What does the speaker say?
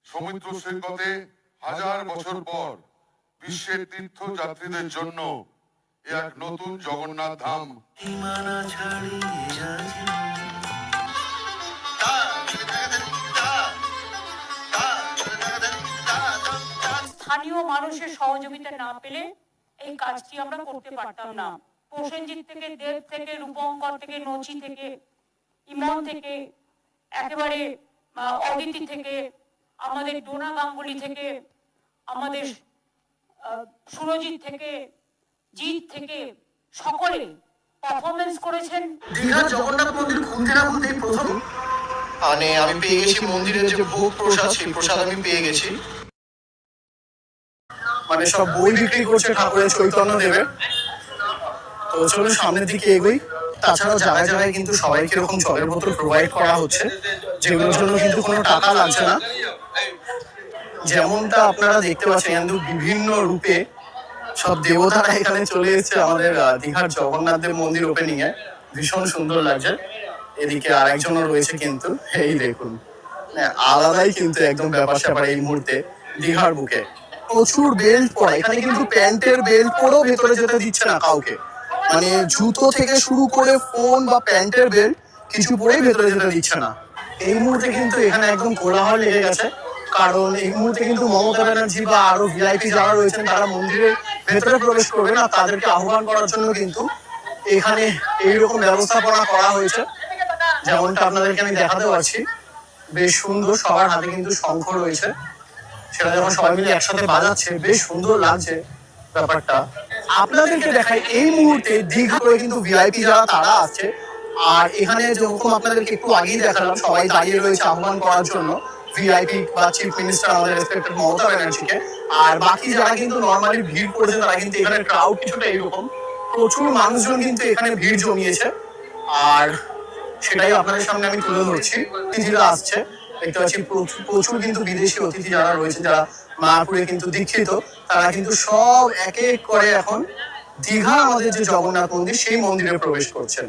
সমুদ্র সৈকতে হাজার বছর পর বিশ্বের তীর্থযাত্রীদের জন্য এক নতুন জগন্নাথ ধাম স্থানীয় মানুষের সহযোগিতা না পেলে এই কাজটি আমরা করতে পারতাম না। প্রসেনজিৎ থেকে, দেব থেকে, রূপঙ্কর থেকে, নচি থেকে, ইমন থেকে, একেবারে অদিতি থেকে, আমাদের ডোনা গাঙ্গুলি থেকে, আমাদের সুরজিৎ থেকে, জিৎ থেকে, সকলে পারফরমেন্স করেছেন। দীঘার জগন্নাথ মন্দির খুলতে না খুলতেই প্রথম আমি পেয়ে গেছি মন্দিরের যে ভোগ প্রসাদ, সেই প্রসাদ আমি পেয়ে গেছি। সব বই বিক্রি করছে ঠাকুরের চৈতন্য দেবের। তো চলুন সামনের দিকে এগোই। তাছাড়া জায়গায় জায়গায় কিন্তু সবাইকে এরকম জলের বোতল প্রোভাইড করা হচ্ছে, যেগুলোর জন্য কিন্তু কোনো টাকা লাগছে না। যেমনটা আপনারা দেখতে পাচ্ছেন, কিন্তু বিভিন্ন রূপে সব দেবতারা এখানে চলে এসেছে আমাদের দীঘার জগন্নাথ দেব মন্দির ওপেনিং এ। ভীষণ সুন্দর লাগছে। এদিকে আরেকজনও রয়েছে, কিন্তু এই দেখুন আলাদাই কিন্তু একদম ব্যাপার স্যাপার এই মুহূর্তে দীঘার বুকে। প্রচুর বেল্ট পরা, এখানে কিন্তু প্যান্টের বেল্ট পরেও ভেতরে যেতে দিচ্ছে না কাউকে। জুতো থেকে শুরু করে ফোন বা প্যান্টের বেল্ট কিছু পরেই ভেতরে যেতে দিচ্ছে না। এই মুহূর্তে কিন্তু এখানে একদম কোলাহল লেগে গেছে, কারণ এই মুহূর্তে কিন্তু মমতা ব্যানার্জি বা আরো ভিআইপি যারা রয়েছেন তারা মন্দিরের ভেতরে প্রবেশ করবে না। তাদেরকে আহ্বান করার জন্য কিন্তু এখানে এইরকম ব্যবস্থাপনা করা হয়েছে, যেমনটা আপনাদেরকে আমি দেখাতে পারছি। বেশ সুন্দর, সবার হাতে কিন্তু শঙ্খ রয়েছে, সেটা যখন সবাই মিলে একসাথে বাজাচ্ছে বেশ সুন্দর লাগছে ব্যাপারটা। আপনাদেরকে দেখাই এই মুহূর্তে দীঘা করে কিন্তু ভিআইপি যারা তারা আছে। আর এখানে যেরকম আপনাদেরকে একটু আগেই দেখালাম, সবাই দাঁড়িয়ে রয়েছে আহ্বান করার জন্য ভিআইপি বা চিফ মিনিস্টার আমাদের রেসপেক্টেড মমতা ব্যানার্জিকে। আর বাকি যারা কিন্তু নর্মালি ভিড় করেছে তারা কিন্তু এখানে ক্রাউড কিছুটা এইরকম, প্রচুর মানুষজন কিন্তু এখানে ভিড় জমিয়েছে। আর সেটাই আপনাদের সামনে আমি তুলে ধরছি। অতিথিরা আসছে, দেখতে পাচ্ছি প্রচুর কিন্তু বিদেশি অতিথি যারা রয়েছে, যারা মায়াপুরে কিন্তু দীক্ষিত, তারা কিন্তু সব এক এক করে এখন দীঘা আমাদের যে জগন্নাথ মন্দির সেই মন্দিরে প্রবেশ করছেন।